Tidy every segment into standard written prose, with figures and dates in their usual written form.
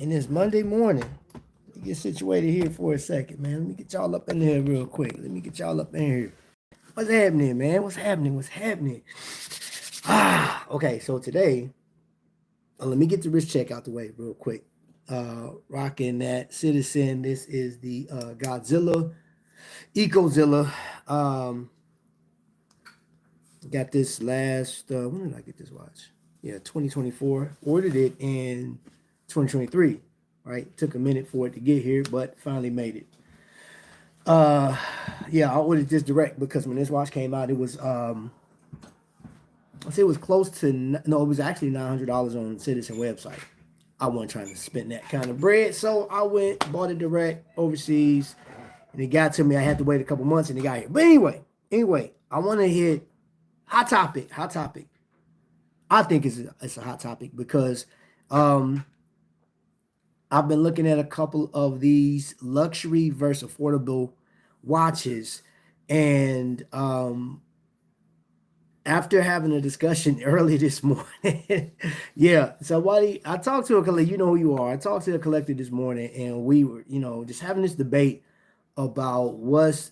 And it's Monday morning. Let me get situated here for a second, man. Let me get y'all up in here real quick. Let me get y'all up in here. What's happening, man? What's happening? What's happening? Okay. So today, let me get the wrist check out the way real quick. Rocking that Citizen. This is the Godzilla Ecozilla. Um, got this last. When did I get this watch? Yeah, 2024. Ordered it in 2023. Right, took a minute for it to get here, but finally made it. Yeah, I ordered this direct because when this watch came out, it was I say it was close to no, it was actually $900 on Citizen website. I wasn't trying to spend that kind of bread, so I went bought it direct overseas, and it got to me. I had to wait a couple months, and it got here. But anyway, I want to hit hot topic. Hot topic. I think it's a hot topic because I've been looking at a couple of these luxury versus affordable watches, and after having a discussion early this morning, yeah. Somebody I talked to a collector, you know who you are. I talked to a collector this morning, and we were, just having this debate about what's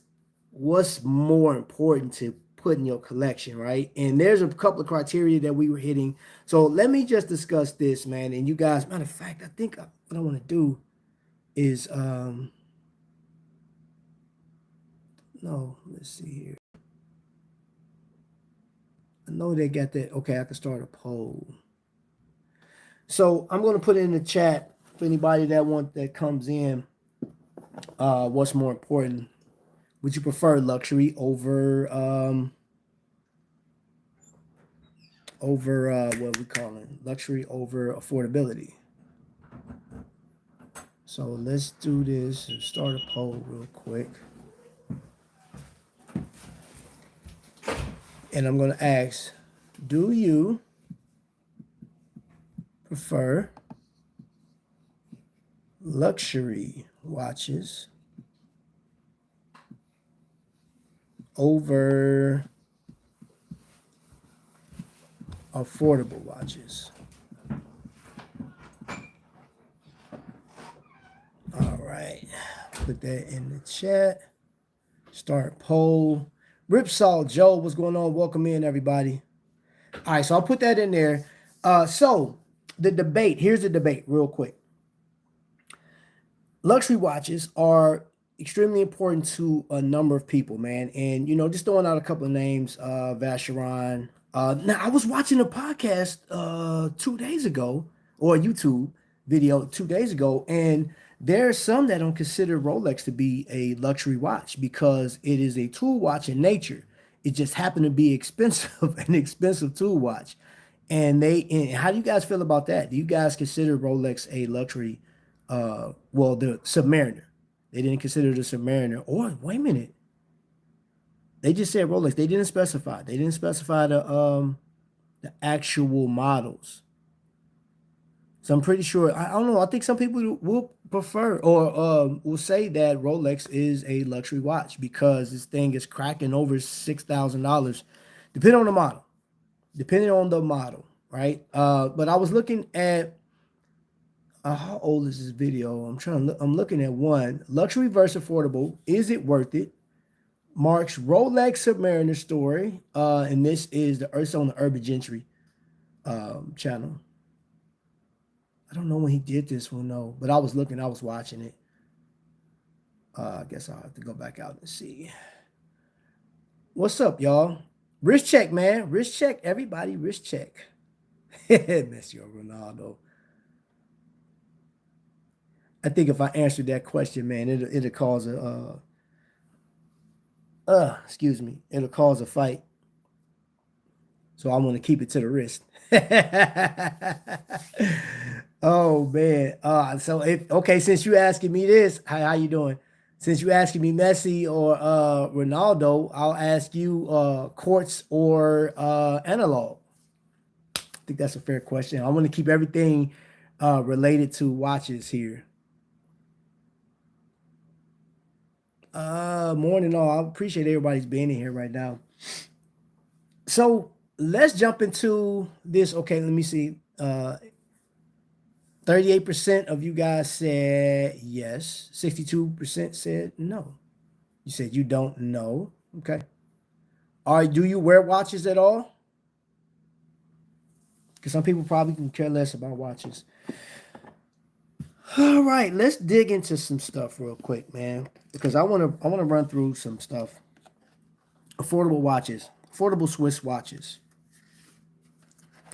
more important to put in your collection, right? And there's a couple of criteria that we were hitting. So let me just discuss this, man. And you guys, matter of fact, I think what I want to do is no, let's see here. I know they got that. Okay, I can start a poll. So I'm going to put it in the chat for anybody that comes in. What's more important? Would you prefer luxury over what we call it? Luxury over affordability? So let's do this and start a poll real quick. And I'm going to ask, do you prefer luxury watches over affordable watches? All right. Put that in the chat. Start poll. Ripsaw Joe, what's going on? Welcome in, everybody. All right, so I'll put that in there. So the debate, here's the debate real quick. Luxury watches are extremely important to a number of people, man. And, just throwing out a couple of names, Vacheron. Now, I was watching a podcast 2 days ago, or a YouTube video 2 days ago, and there are some that don't consider Rolex to be a luxury watch because it is a tool watch in nature. It just happened to be expensive, an expensive tool watch. And how do you guys feel about that? Do you guys consider Rolex a luxury? Well, the Submariner. They didn't consider the Submariner. Or wait a minute. They just said Rolex. They didn't specify. They didn't specify the actual models. So I'm pretty sure. I don't know. I think some people will prefer or will say that Rolex is a luxury watch because this thing is cracking over $6,000, depending on the model. Depending on the model, right? But I was looking at how old is this video? I'm looking at one luxury versus affordable. Is it worth it? Mark's Rolex Submariner story. And this is it's on the Urban Gentry channel. I don't know when he did this one though, but I was watching it. I guess I'll have to go back out and see. What's up, y'all? Wrist check, man. Wrist check, everybody. Wrist check. Messi or Ronaldo. I think if I answered that question, man, it'll cause it'll cause a fight. So I want to keep it to the wrist. Oh man. Since you asking me this, how you doing? Since you asking me Messi or Ronaldo, I'll ask you quartz or analog. I think that's a fair question. I want to keep everything related to watches here. Morning all. I appreciate everybody's being in here right now. So let's jump into this. Okay, let me see. 38% of you guys said yes. 62% said no. You said you don't know. Okay. Do you wear watches at all? Because some people probably can care less about watches. All right, let's dig into some stuff real quick, man. Because I wanna run through some stuff. Affordable watches, affordable Swiss watches,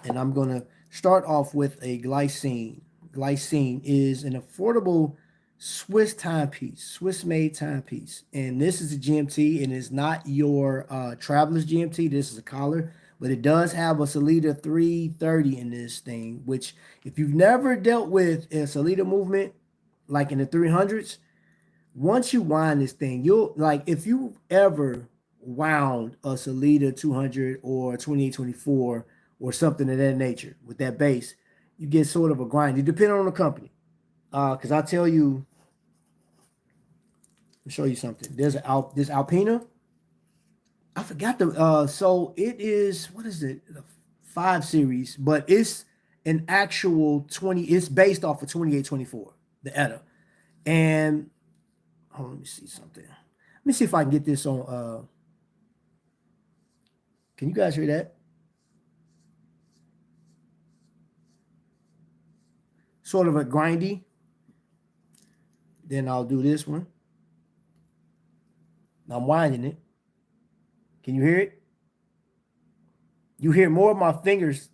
and I'm gonna start off with a Glycine. Glycine is an affordable Swiss timepiece, Swiss-made timepiece, and this is a GMT, and it's not your traveler's GMT. This is a collar, but it does have a Salida 330 in this thing. Which, if you've never dealt with a Salida movement, like in the 300s, once you wind this thing, you'll like if you ever wound a Salida 200 or 2824 or something of that nature with that base, you get sort of a grind. It depends on the company. Because I tell you, I'll show you something. There's this Alpina. I forgot the so it is, what is it? The 5 series, but it's an actual 20, it's based off of 2824, the ETA. And let me see something. Let me see if I can get this on can you guys hear that? Sort of a grindy. Then I'll do this one. I'm winding it. Can you hear it? You hear more of my fingers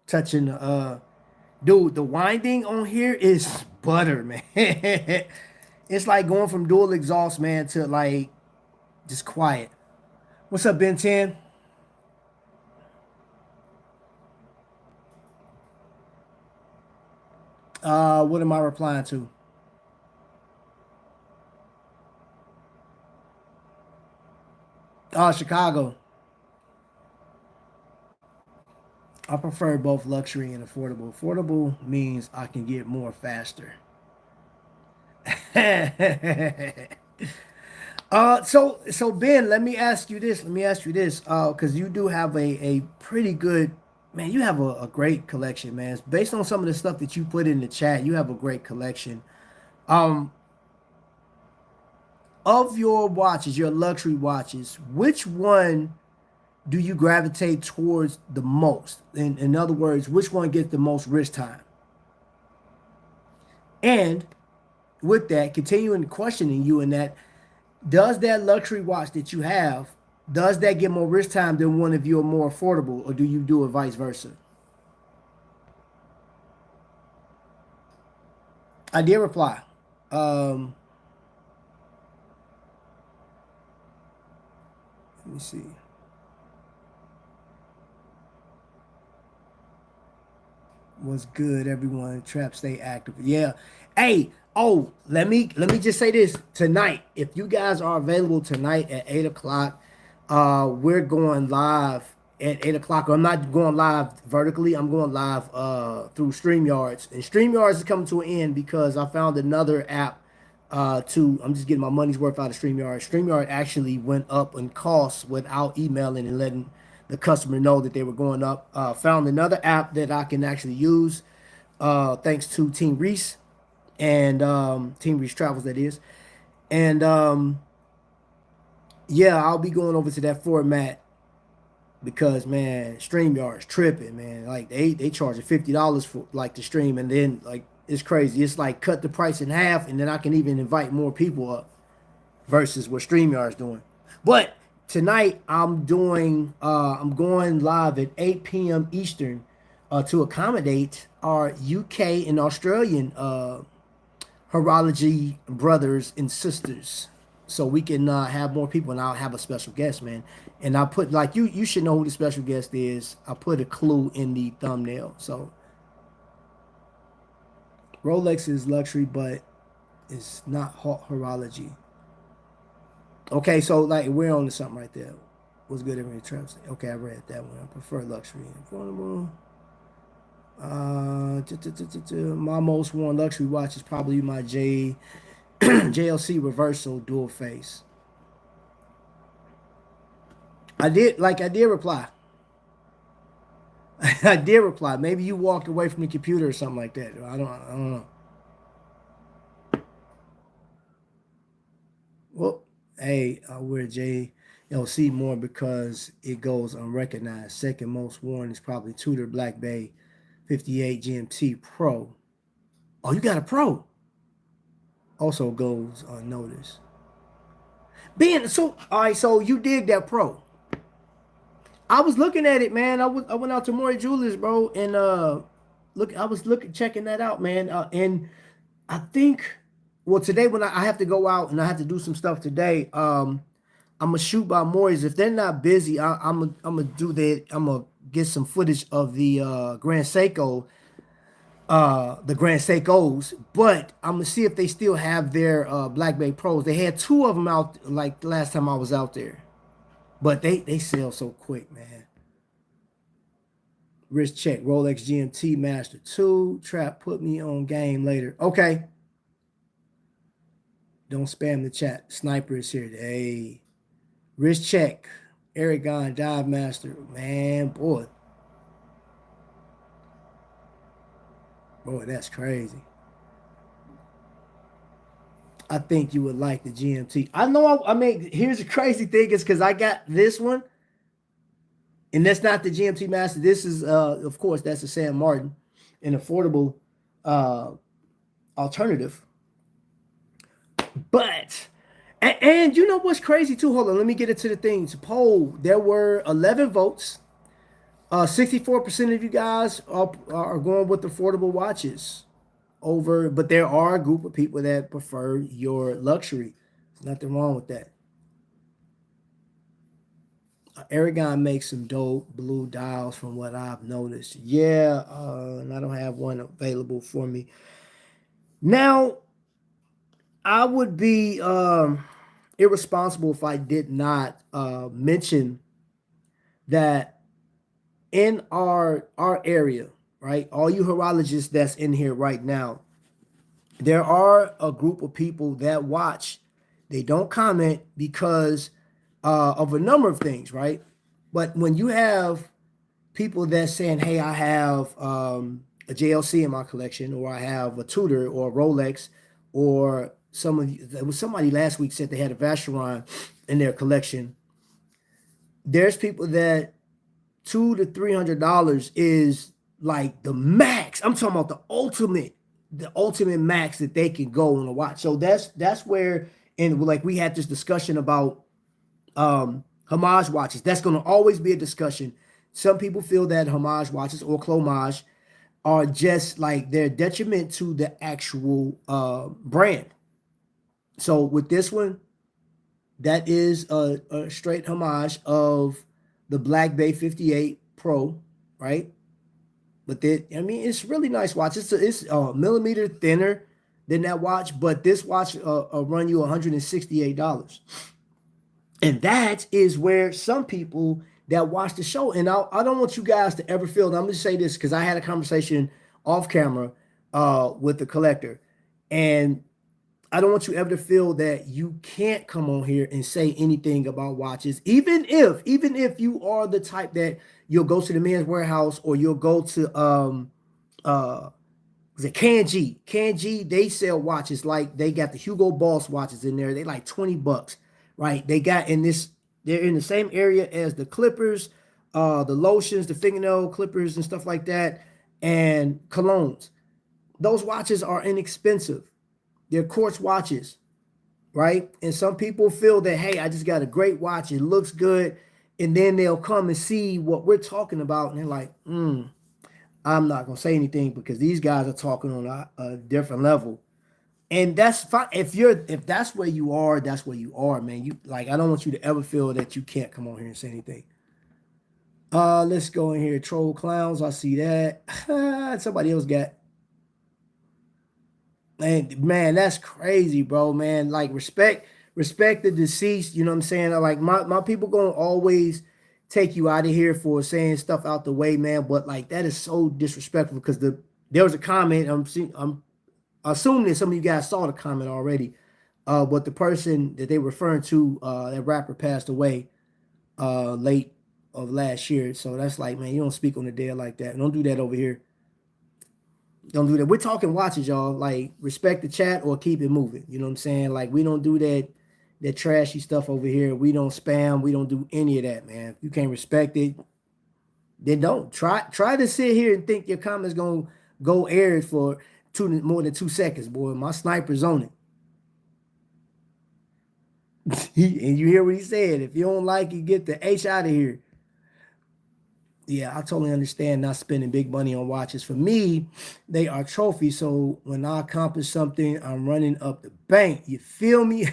touching the dude, the winding on here is butter, man. It's like going from dual exhaust, man, to like just quiet. What's up, Ben 10? What am I replying to? Chicago. I prefer both luxury and affordable. Affordable means I can get more faster. So Ben, let me ask you this. Let me ask you this. Because you do have a pretty good, man. You have a great collection, man. Based on some of the stuff that you put in the chat, you have a great collection. Um, of your watches, your luxury watches, which one do you gravitate towards the most? In other words, which one gets the most wrist time? And with that, continuing questioning you in that, does that luxury watch that you have, does that get more wrist time than one of your more affordable, or do you do it vice versa? I did reply. Um, Let me see. What's good, everyone? Trap, stay active. Yeah. Hey, let me just say this tonight. If you guys are available tonight at 8 o'clock, we're going live at 8 o'clock. I'm not going live vertically. I'm going live through StreamYards. And StreamYards is coming to an end because I found another app I'm just getting my money's worth out of StreamYard. StreamYard actually went up in costs without emailing and letting the customer know that they were going up. Found another app that I can actually use, thanks to Team Reese and Team Reese Travels, that is. And yeah, I'll be going over to that format because, man, StreamYard's tripping, man. Like they charge $50 for like the stream, and then like it's crazy. It's like cut the price in half, and then I can even invite more people up versus what StreamYard's doing. But tonight I'm going live at 8 p.m. Eastern to accommodate our UK and Australian horology brothers and sisters, so we can have more people, and I'll have a special guest, man. And I put, like, you should know who the special guest is. I put a clue in the thumbnail. So Rolex is luxury, but it's not horology. Okay, so like we're on to something right there. What's good, every traps? Okay, I read that one. I prefer luxury. Affordable. My most worn luxury watch is probably my JLC reversal dual face. I did reply. I did reply. Maybe you walked away from the computer or something like that. I don't know. Well, hey, I wear JLC more because it goes unrecognized. Second most worn is probably Tudor Black Bay 58 GMT Pro. Oh, you got a Pro. Also goes unnoticed. Being so, all right, so you dig that Pro. I was looking at it, man. I went out to Maury Jewelers, bro, and look, I was looking checking that out, man. And I think, well, today when I have to go out and I have to do some stuff today, I'm gonna shoot by Maury's. If they're not busy, I'm gonna do that. I'm gonna get some footage of the Grand Seikos, but I'm gonna see if they still have their Black Bay Pros. They had two of them out like the last time I was out there, but they sell so quick, man. Wrist check, Rolex GMT Master 2. Trap put me on game later. Okay. Don't spam the chat. Sniper is here. Hey. Wrist check. Aragon Dive Master. Man, boy. Boy, that's crazy. I think you would like the GMT. I know, I mean, here's the crazy thing is because I got this one, and that's not the GMT Master. This is, of course, that's the San Martin, an affordable uh, alternative. But, and you know what's crazy too? Hold on, let me get into the things. Poll, there were 11 votes. 64% of you guys are going with affordable watches over, but there are a group of people that prefer your luxury. There's nothing wrong with that. Aragon makes some dope blue dials from what I've noticed. Yeah, and I don't have one available for me. Now, I would be irresponsible if I did not mention that in our area, right? All you horologists that's in here right now, there are a group of people that watch. They don't comment because of a number of things, right? But when you have people that's saying, "Hey, I have a JLC in my collection, or I have a Tudor or a Rolex," or some of you, there was somebody last week said they had a Vacheron in their collection. There's people that $200 to $300 is like the max. I'm talking about the ultimate max that they can go on a watch. So that's where, and like we had this discussion about Homage watches. That's going to always be a discussion. Some people feel that Homage watches or Clomage are just like they're detriment to the actual brand. So with this one, that is a straight homage of the Black Bay 58 Pro, right? But I mean, it's really nice watch. It's a millimeter thinner than that watch, but this watch run you $168. And that is where some people that watch the show, and I don't want you guys to ever feel, and I'm going to say this because I had a conversation off camera with the collector, and I don't want you ever to feel that you can't come on here and say anything about watches, even if you are the type that you'll go to the Men's Warehouse or you'll go to is it Kanji? Kanji, they sell watches like they got the Hugo Boss watches in there. They like $20, right? They got in this, they're in the same area as the clippers, the lotions, the fingernail clippers and stuff like that, and colognes. Those watches are inexpensive. They're quartz watches, right? And some people feel that, hey, I just got a great watch. It looks good. And then they'll come and see what we're talking about. And they're like, I'm not going to say anything because these guys are talking on a different level. And that's fine. If that's where you are, that's where you are, man. You like, I don't want you to ever feel that you can't come on here and say anything. Let's go in here. Troll clowns. I see that. Somebody else got. And man, that's crazy, bro. Man, like respect the deceased. You know what I'm saying? Like my people gonna always take you out of here for saying stuff out the way, man. But like that is so disrespectful because there was a comment. I'm assuming that some of you guys saw the comment already. But the person that they referring to, that rapper passed away late of last year. So that's like, man, you don't speak on the dead like that. Don't do that over here. Don't do that. We're talking watches, y'all. Like, respect the chat or keep it moving. You know what I'm saying? Like, we don't do that trashy stuff over here. We don't spam. We don't do any of that, man. If you can't respect it, then don't. Try to sit here and think your comments gonna go aired for more than 2 seconds, boy. My sniper's on it. And you hear what he said. If you don't like it, get the H out of here. Yeah, I totally understand not spending big money on watches. For me, they are trophies. So when I accomplish something, I'm running up the bank. You feel me?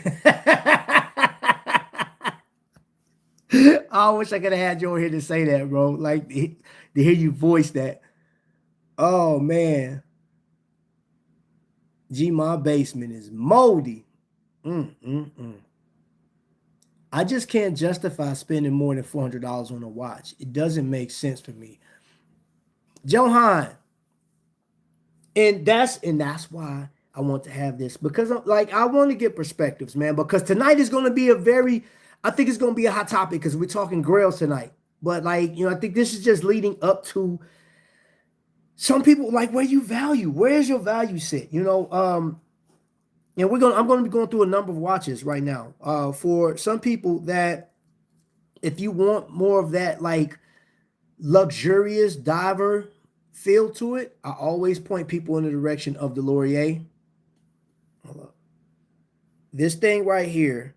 I wish I could have had you over here to say that, bro. Like to hear you voice that. Oh man. Gee, my basement is moldy. Mm. I just can't justify spending more than $400 on a watch. It doesn't make sense for me. Johan, and that's why I want to have this, because I want to get perspectives, man. Because tonight is going to be I think it's going to be a hot topic because we're talking grails tonight. But I think this is just leading up to some people like where's your value sit? And I'm going to be going through a number of watches right now. For some people that, if you want more of that like luxurious diver feel to it, I always point people in the direction of the Laurier. Hold up. This thing right here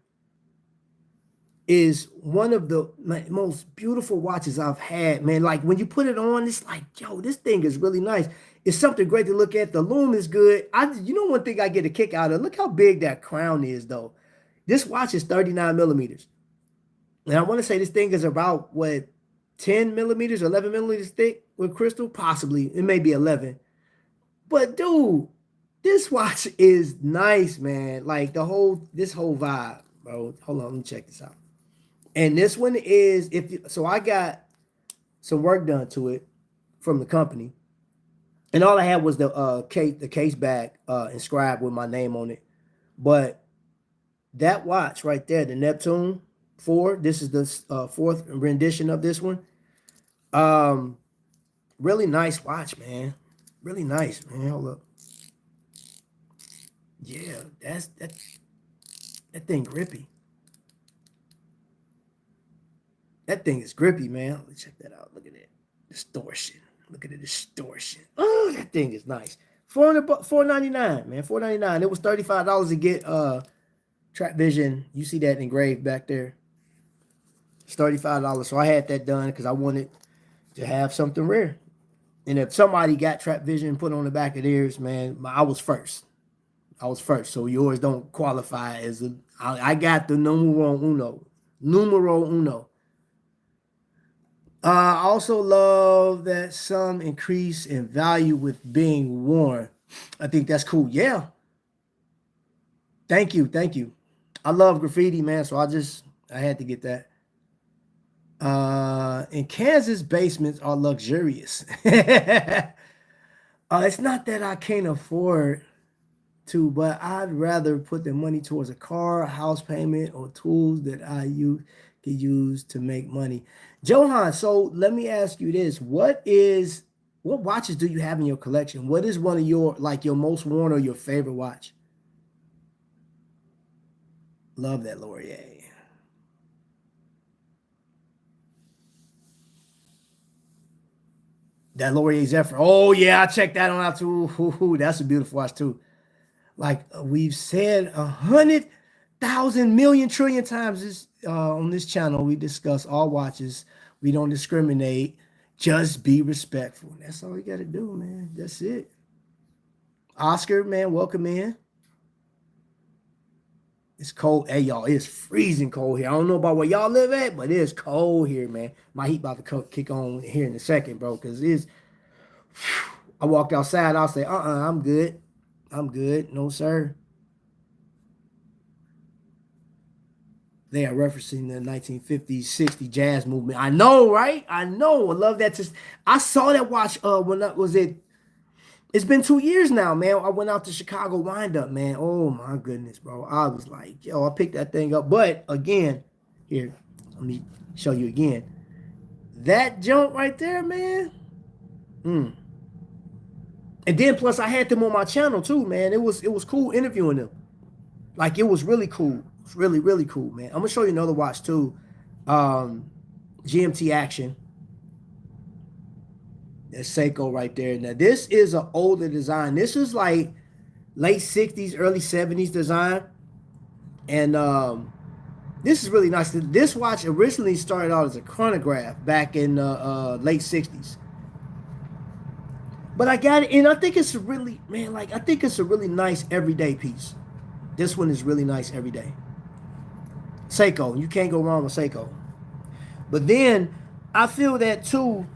is one of the most beautiful watches I've had, man. Like when you put it on, it's like, yo, this thing is really nice. It's something great to look at. The lume is good. One thing I get a kick out of, look how big that crown is, though. This watch is 39 millimeters. And I want to say this thing is about, 10 millimeters, 11 millimeters thick with crystal? Possibly. It may be 11. But, dude, this watch is nice, man. Like, this whole vibe, bro. Hold on, let me check this out. And this one is, I got some work done to it from the company. And all I had was the case back inscribed with my name on it. But that watch right there, the Neptune 4, this is the fourth rendition of this one. Really nice watch, man. Really nice, man. Hold up. Yeah, that thing grippy. That thing is grippy, man. Let me check that out. Look at that distortion. Look at the distortion. Oh, that thing is nice. $499, man. $499. It was $35 to get Trapvision. You see that engraved back there. It's $35. So I had that done because I wanted to have something rare. And if somebody got Trapvision put on the back of theirs, man, I was first. So yours don't qualify as I got the numero uno. I also love that some increase in value with being worn. I think that's cool. Yeah. Thank you. I love graffiti, man. So I had to get that. In Kansas, basements are luxurious. It's not that I can't afford to, but I'd rather put the money towards a car, a house payment, or tools that I can use to make money. Johan, so let me ask you this. What watches do you have in your collection? What is one of your most worn or your favorite watch? Love that Laurier. That Laurier Zephyr. Oh yeah, I checked that one out too. Ooh, that's a beautiful watch too. Like we've said 100,000 million trillion times on this channel, we discuss all watches. We don't discriminate. Just be respectful. That's all you got to do, man. That's it. Oscar, man, welcome in. It's cold. Hey, y'all, it's freezing cold here. I don't know about where y'all live at, but it's cold here, man. My heat about to kick on here in a second, bro, because I walked outside. I'll say, I'm good. I'm good. No, sir. They are referencing the 1950s, 60s jazz movement. I know, right? I know. I love that. I saw that watch when that was it. It's been 2 years now, man. I went out to Chicago Wind Up, man. Oh my goodness, bro. I was like, yo, I picked that thing up. But again, here, let me show you again. That jump right there, man. Mm. And then plus I had them on my channel too, man. It was cool interviewing them. Like it was really cool. It's really, really cool, man. I'm gonna show you another watch too. Um, GMT Action. That's Seiko right there. Now this is an older design. This is like late 60s, early 70s design. And this is really nice. This watch originally started out as a chronograph back in late 60s. But I got it, and I think it's a really, man, like I think it's a really nice everyday piece. This one is really nice every day. Seiko, you can't go wrong with Seiko. But then I feel that too.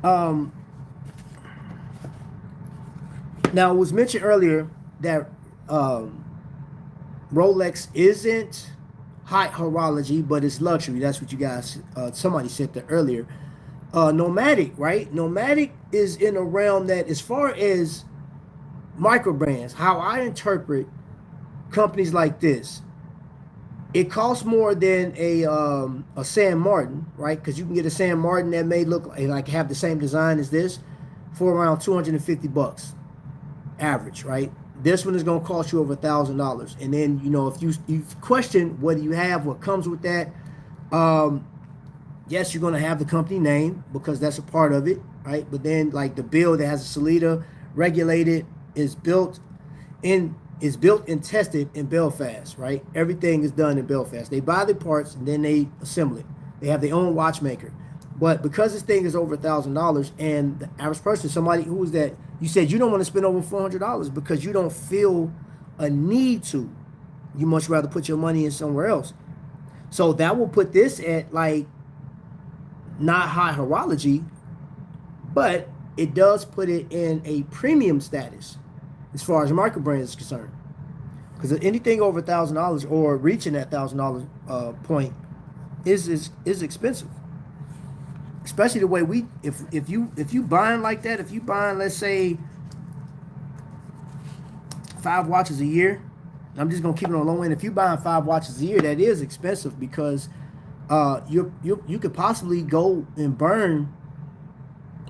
Um, Now it was mentioned earlier that Rolex isn't high horology, but it's luxury. That's what you guys, somebody said that earlier. Nomadic, right? Nomadic is in a realm that, as far as micro brands, how I interpret companies like this, it costs more than a San Martin, right? Because you can get a San Martin that may look like have the same design as this for around $250 average, right? This one is going to cost you over $1,000. And then, you know, if you question what do you have, what comes with that, yes, you're going to have the company name because that's a part of it, right? But then, like the build that has a Salida regulated is built and tested in Belfast, right? Everything is done in Belfast. They buy the parts and then they assemble it. They have their own watchmaker. But because this thing is over $1,000, and the average person, somebody who is that, you said you don't want to spend over $400 because you don't feel a need to. You much rather put your money in somewhere else. So that will put this at like not high horology, but it does put it in a premium status as far as micro brands is concerned. Because anything over $1,000 or reaching that $1,000 point is expensive. Especially the way if you buying like that, if you buying, let's say, 5 watches a year, I'm just gonna keep it on low end. If you buying 5 watches a year, that is expensive because you could possibly go and burn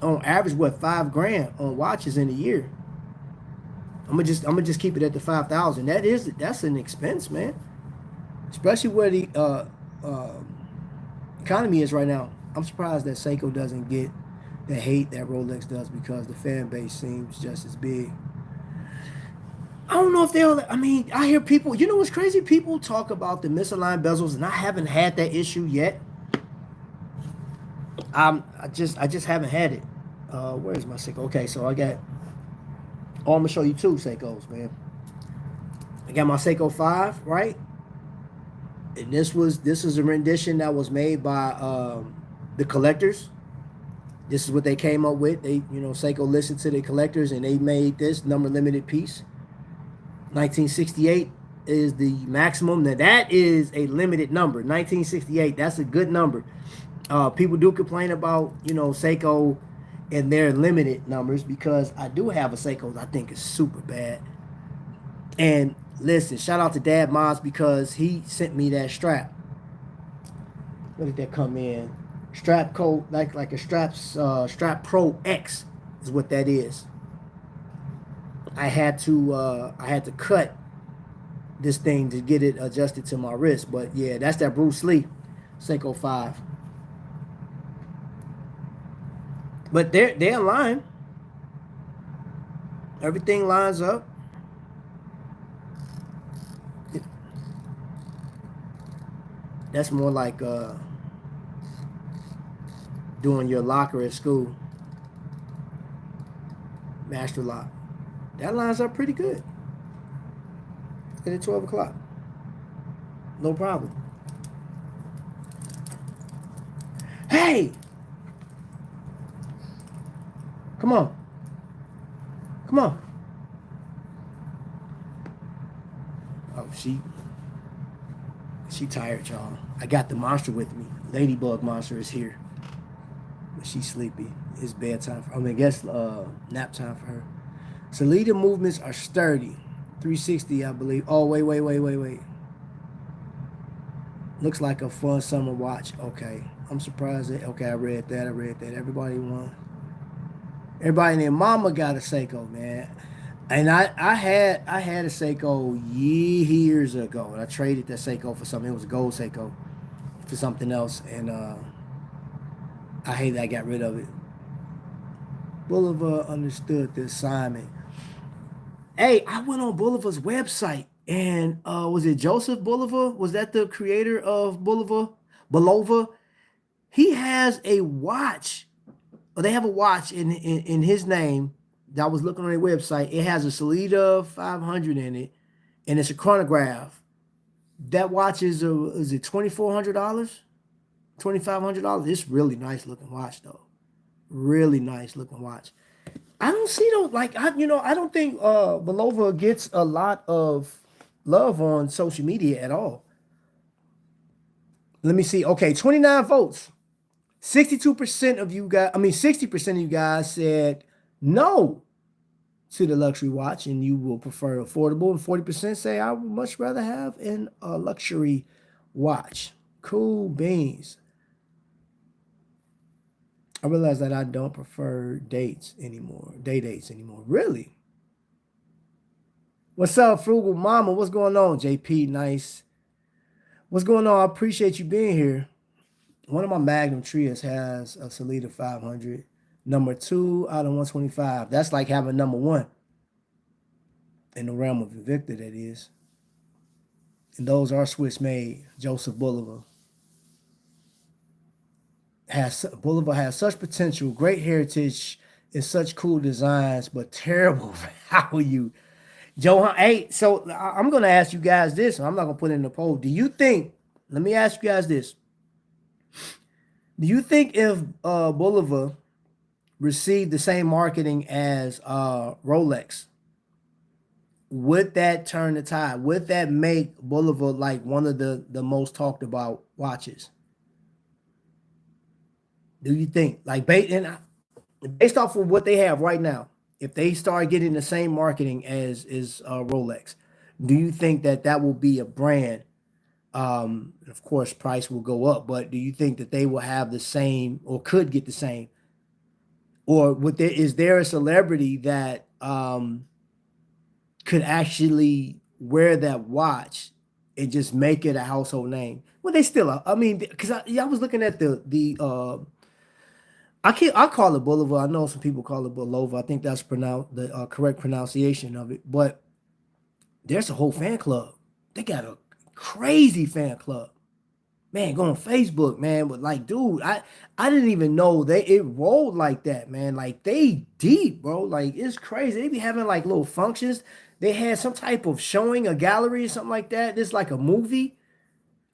on average what, $5,000 on watches in a year. I'm gonna just keep it at the 5,000. That's an expense, man. Especially where the economy is right now. I'm surprised that Seiko doesn't get the hate that Rolex does because the fan base seems just as big. I don't know if they'll. I mean, I hear people. You know what's crazy? People talk about the misaligned bezels, and I haven't had that issue yet. I just haven't had it. Where's my Seiko? Okay, so I got. Oh, I'm gonna show you 2 Seikos, man. I got my Seiko 5, right? And this is a rendition that was made by the collectors. This is what they came up with. They, you know, Seiko listened to the collectors and they made this number limited piece. 1968 is the maximum. Now that is a limited number. 1968, that's a good number. People do complain about, you know, Seiko and their limited numbers because I do have a Seiko that I think is super bad. And listen, shout out to Dad Moz because he sent me that strap. Where did that come in? Strap coat, like a Strap Pro X is what that is. I had to cut this thing to get it adjusted to my wrist, but yeah, that's that Bruce Lee Seiko 5. But they're in line. Everything lines up. That's more like doing your locker at school. Master lock. That lines up pretty good. At 12 o'clock. No problem. Hey! Come on. Come on. Oh, she tired, y'all. I got the monster with me. Ladybug monster is here. But she's sleepy. It's bedtime for her. I mean, I guess nap time for her. Salida movements are sturdy. 360, I believe. Oh, wait. Looks like a fun summer watch. Okay, I'm surprised that. Okay, I read that. I read that. Everybody and their mama got a Seiko, man. And I had a Seiko years ago, and I traded that Seiko for something. It was a gold Seiko for something else, and I hate that I got rid of it. BULOVA understood the assignment. Hey, I went on BULOVA's website, and was it Joseph BULOVA? Was that the creator of BULOVA? BULOVA? He has a watch. Or they have a watch in his name that I was looking on their website. It has a Salida 500 in it, and it's a chronograph. That watch is it $2,400, $2,500? It's really nice looking watch though. Really nice looking watch. I don't see those like I don't think Bulova gets a lot of love on social media at all. Let me see. Okay, 29 votes. 62% of you guys, I mean 60% of you guys said no to the luxury watch and you will prefer affordable, and 40% say I would much rather have a luxury watch. Cool beans. I realize that I don't prefer day dates anymore. Really? What's up, Frugal Mama? What's going on, JP? Nice. What's going on? I appreciate you being here. One of my Magnum Trios has a Salida 500, number 2 out of 125. That's like having number 1 in the realm of Invicta, that is. And those are Swiss made. Joseph Bulova. Bulova has such potential, great heritage, and such cool designs, but terrible value. Johan, hey, so I'm gonna ask you guys this, and I'm not gonna put it in the poll. Do you think? Let me ask you guys this: do you think if Bulova received the same marketing as Rolex, would that turn the tide? Would that make Bulova like one of the most talked about watches? Do you think, like, based off of what they have right now, if they start getting the same marketing as Rolex, do you think that that will be a brand? Of course, price will go up, but do you think that they will have the same or could get the same? Or is there a celebrity that could actually wear that watch and just make it a household name? Well, they still are. I mean, because I was looking at the I call it Boulevard. I know some people call it Bulova. I think that's the correct pronunciation of it. But there's a whole fan club. They got a crazy fan club. Man, go on Facebook, man. But like, dude, I didn't even know it rolled like that, man. Like they deep, bro. Like it's crazy. They be having like little functions. They had some type of showing, a gallery or something like that. It's like a movie.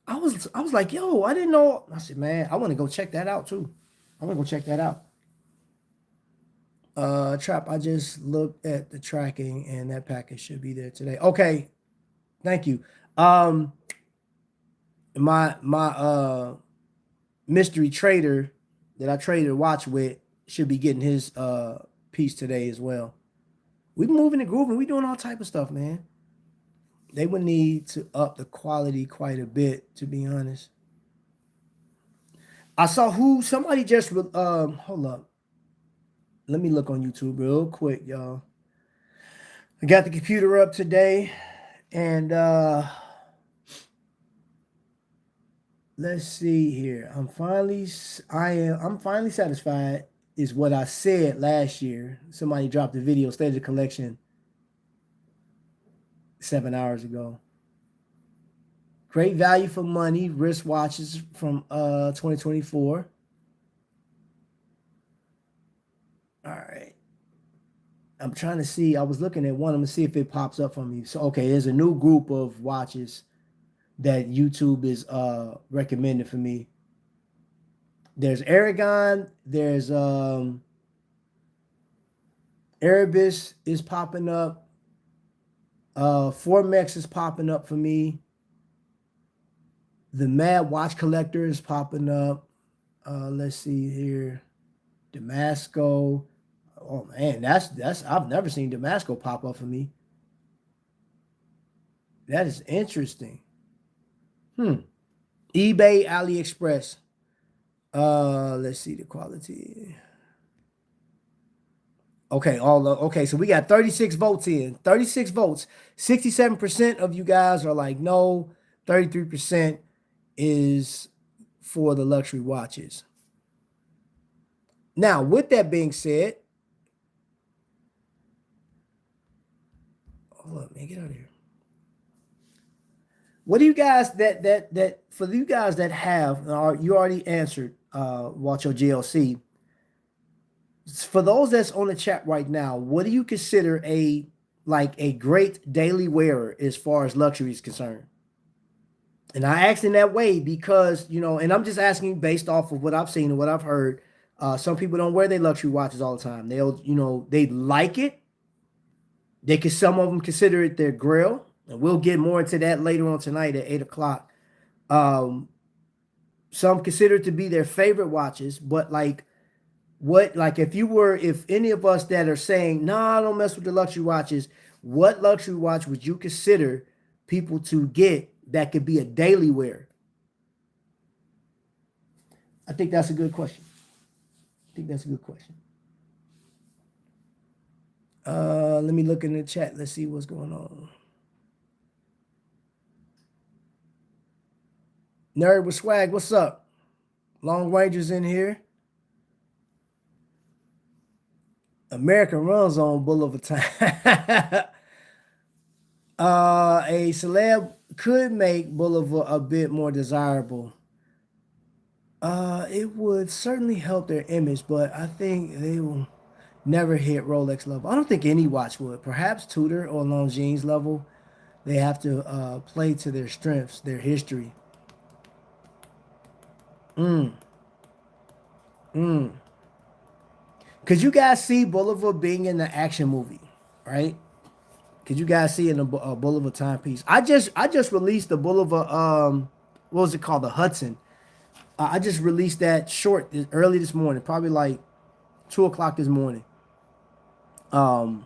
I was like, yo, I didn't know. I said, man, I want to go check that out too. I want to go check that out. Trap, I just looked at the tracking and that package should be there today. Okay, thank you. My mystery trader that I traded a watch with should be getting his piece today as well. We moving and grooving. We doing all type of stuff, man. They would need to up the quality quite a bit, to be honest. I saw somebody just hold up. Let me look on YouTube real quick, y'all. I got the computer up today, and let's see here. I'm finally satisfied, is what I said last year. Somebody dropped a video, State of the Collection, 7 hours ago. Great value for money, wristwatches from 2024. All right. I'm trying to see. I was looking at one. I'm gonna see if it pops up for me. So okay, there's a new group of watches that YouTube is recommended for me. There's Aragon, there's Erebus is popping up. Formex is popping up for me. The Mad Watch Collector is popping up. Let's see here. Damasco. Oh man, that's I've never seen Damasco pop up for me. That is interesting. eBay, AliExpress. Let's see the quality. Okay, okay, so we got 36 votes in. 36 votes. 67% of you guys are like no, 33% is for the luxury watches. Now, with that being said, hold up, man, get out of here. What do you guys that for you guys that have you already answered watch your GLC. For those that's on the chat right now, what do you consider a great daily wearer as far as luxury is concerned? And I asked in that way because, and I'm just asking based off of what I've seen and what I've heard. Some people don't wear their luxury watches all the time. They'll, they like it. Some of them consider it their grail. And we'll get more into that later on tonight at 8 o'clock. Some consider it to be their favorite watches, but if any of us that are saying, no, I don't mess with the luxury watches, what luxury watch would you consider people to get that could be a daily wear? I think that's a good question. Let me look in the chat. Let's see what's going on. Nerd with swag, what's up? Long Rangers in here. America runs on BULOVA time. A celeb could make BULOVA a bit more desirable. It would certainly help their image, but I think they will never hit Rolex level. I don't think any watch would. Perhaps Tudor or Longines level. They have to play to their strengths, their history. Could you guys see BULOVA being in the action movie, right? Could you guys see in a BULOVA timepiece? I just released the BULOVA, what was it called? The Hudson. I just released that short early this morning, probably like 2 o'clock this morning. I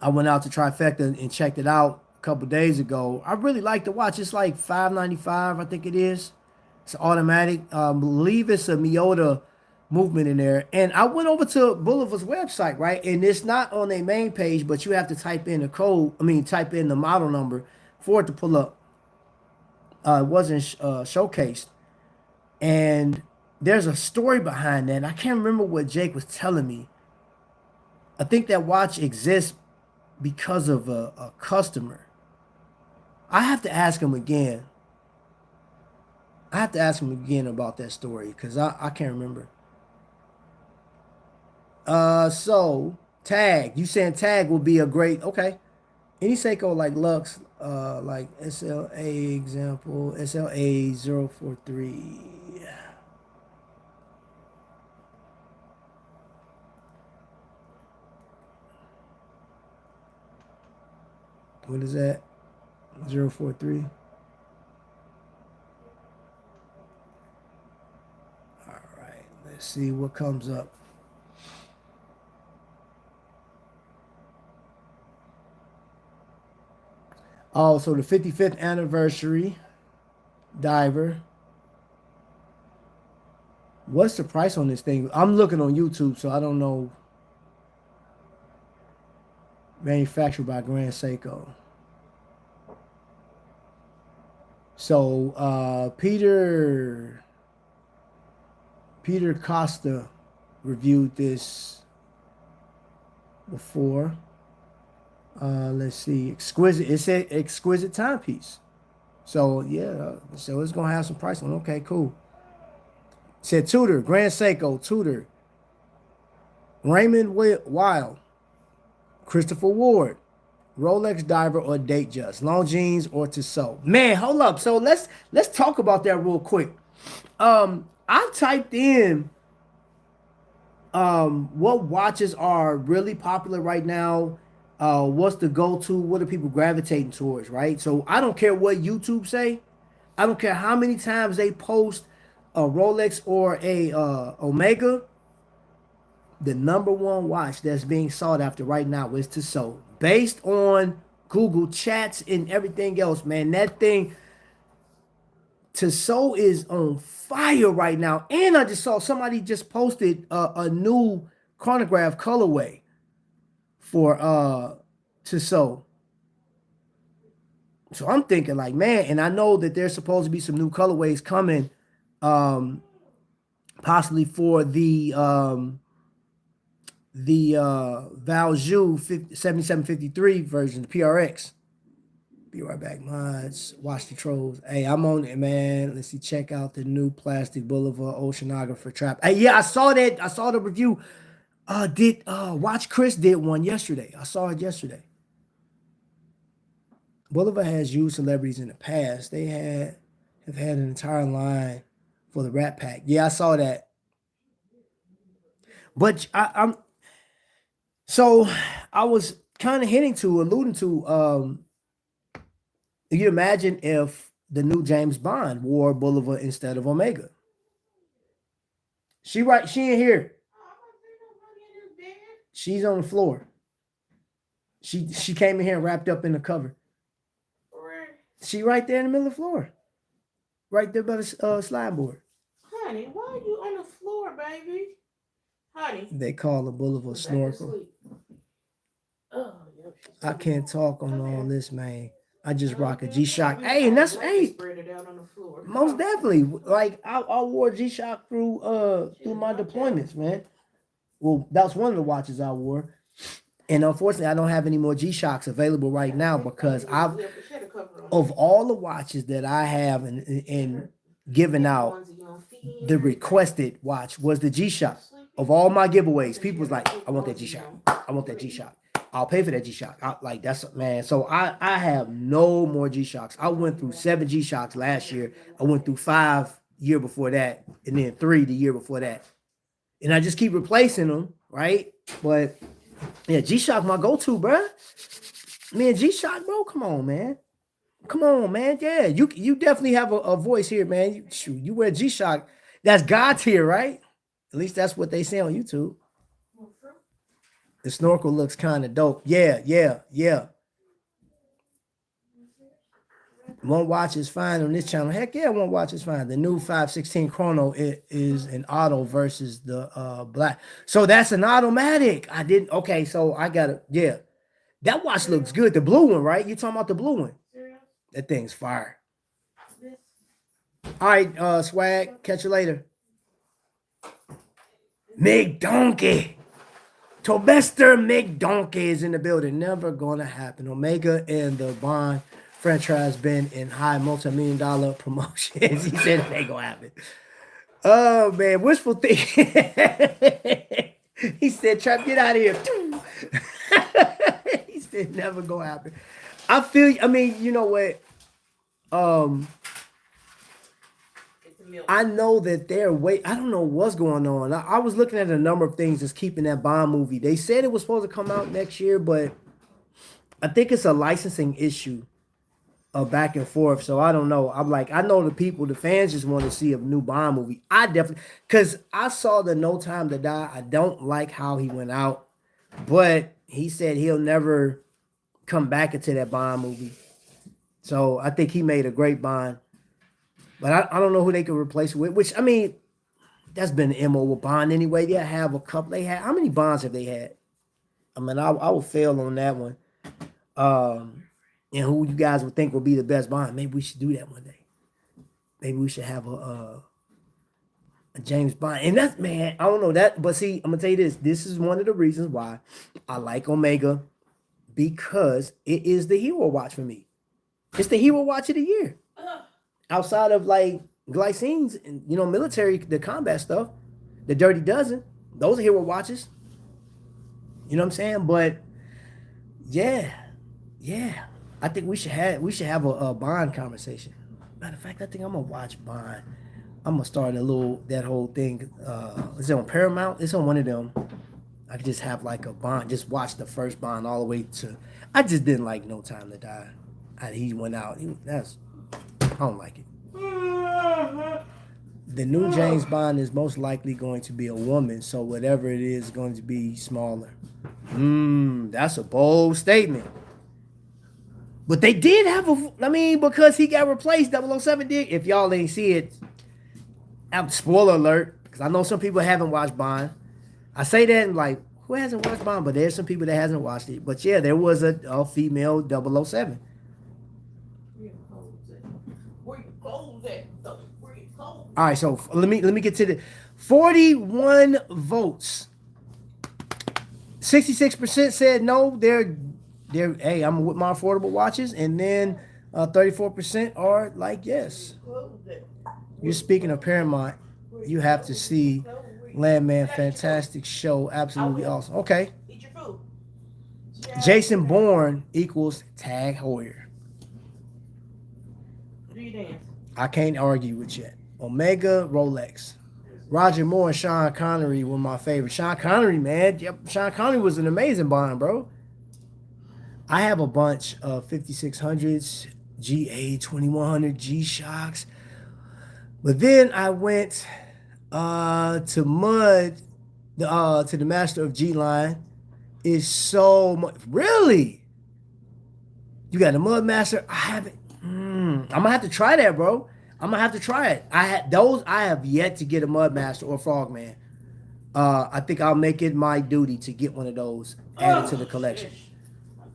went out to Trifecta and checked it out a couple days ago. I really like the watch. It's like $595, I think it is. It's automatic. I believe it's a Miyota movement in there. And I went over to BULOVA's website, right? And it's not on their main page, but you have to type in type in the model number for it to pull up. It wasn't showcased. And there's a story behind that. And I can't remember what Jake was telling me. I think that watch exists because of a customer. I have to ask him again. About that story because I can't remember. So tag, you saying tag will be a great, okay. Any Seiko like Lux, like SLA example, SLA 043. What is that? 043. All right, let's see what comes up. Oh, so the 55th anniversary diver. What's the price on this thing? I'm looking on YouTube, so I don't know. Manufactured by Grand Seiko. So Peter Costa reviewed this before. Let's see, exquisite. It said exquisite timepiece. So yeah, so it's gonna have some price on. Okay, cool. It said Tudor, Grand Seiko, Tudor, Raymond Weil, Christopher Ward, Rolex Diver or Datejust, Longines or Tissot. Man, hold up. So let's talk about that real quick. I typed in what watches are really popular right now. What's the go-to? What are people gravitating towards, right? So I don't care what YouTube say. I don't care how many times they post a Rolex or a Omega. The number one watch that's being sought after right now is Tissot. Based on Google chats and everything else, man, that thing, Tissot is on fire right now, and I just saw somebody just posted a new chronograph colorway for Tissot. So I'm thinking like, man, and I know that there's supposed to be some new colorways coming, possibly for the Valjoux 7753 version, the PRX. Be right back, mods. Watch the trolls. Hey, I'm on it, man. Let's see. Check out the new plastic BULOVA oceanographer trap. Hey, yeah, I saw that. I saw the review. Did Watch Chris did one yesterday. I saw it yesterday. BULOVA has used celebrities in the past. They have had an entire line for the Rat Pack. Yeah, I saw that. But I'm so I was kind of alluding to. Can you imagine if the new James Bond wore BULOVA instead of Omega? She in here. She's on the floor. She came in here and wrapped up in the cover. She right there in the middle of the floor. Right there by the slide board. Honey, why are you on the floor, baby? Honey. They call the BULOVA snorkel. I can't talk on all this, man. I just rock a G-Shock. Hey, and that's most definitely. Like I wore G-Shock through my deployments, man. Well, that's one of the watches I wore. And unfortunately, I don't have any more G-Shocks available right now because of all the watches that I have and given out, the requested watch was the G-Shock. Of all my giveaways, people was like, I want that G-Shock. I want that G-Shock. I'll pay for that G-Shock. Like that's man. So I have no more G-Shocks. I went through 7 G-Shocks last year. I went through 5 year before that, and then 3 the year before that. And I just keep replacing them, right? But yeah, G-Shock my go-to, bro. Man, G-Shock, bro. Come on, man. Come on, man. Yeah, you definitely have a voice here, man. You wear G-Shock. That's God tier, right? At least that's what they say on YouTube. The snorkel looks kind of dope. Yeah. One watch is fine on this channel. Heck yeah, one watch is fine. The new 516 chrono is an auto versus the black. So that's an automatic. I didn't. Okay, so I got it. Yeah, that watch looks good. The blue one, right? You talking about the blue one? That thing's fire. All right, swag. Catch you later. McDonkey. Tobester McDonkey is in the building. Never gonna happen. Omega and the Bond franchise been in high multi-million dollar promotions. He said it ain't gonna happen. Oh man, wishful thinking. He said, "Trap, get out of here." He said, "Never gonna happen." I feel. I mean, you know what? I know that they're I don't know what's going on. I was looking at a number of things that's keeping that Bond movie. They said it was supposed to come out next year, but I think it's a licensing issue back and forth. So I don't know. I'm like, I know the fans just want to see a new Bond movie. I definitely, because I saw the No Time to Die. I don't like how he went out, but he said he'll never come back into that Bond movie. So I think he made a great Bond. But I don't know who they could replace it with, which, I mean, that's been the MO with Bond anyway. They have a couple. How many Bonds have they had? I mean, I will fail on that one. And who you guys would think would be the best Bond. Maybe we should do that one day. Maybe we should have a James Bond. And that's, man, I don't know that. But see, I'm going to tell you this. This is one of the reasons why I like Omega, because it is the hero watch for me. It's the hero watch of the year. Outside of like glycines and military, the combat stuff, the Dirty Dozen, those are hero watches. You know what I'm saying? But yeah. I think we should have a Bond conversation. Matter of fact, I think I'm gonna watch Bond. I'm gonna start that whole thing. Is it on Paramount? It's on one of them. I could just have like a Bond, just watch the first Bond all the way to. I just didn't like No Time to Die. He went out. I don't like it. The new James Bond is most likely going to be a woman, so whatever it is going to be smaller. That's a bold statement. But they did have a, I mean, because he got replaced, 007 did. If y'all ain't see it, spoiler alert, because I know some people haven't watched Bond. I say that and like, who hasn't watched Bond? But there's some people that hasn't watched it. But yeah, there was a female 007. Where your clothes at? Where your clothes at? Where your clothes? All right, so let me get to the 41 votes. 66% said no, they're hey, I'm with my affordable watches, and then 34% are like yes. You're speaking of Paramount, you have to see Landman, fantastic show, absolutely awesome. Okay. Eat your food. Jason Bourne equals Tag Heuer. Do you dance? I can't argue with you. Omega Rolex. Roger Moore and Sean Connery were my favorite. Sean Connery, man. Yep, Sean Connery was an amazing Bond, bro. I have a bunch of 5600s, GA 2100, G-Shocks. But then I went to Mud, to the Master of G-Line. Is so much. Really? You got a Mud Master? I haven't. I'm gonna have to try that, bro. I'm gonna have to try it. I have yet to get a Mud Master or Frogman. I think I'll make it my duty to get one of those added to the collection.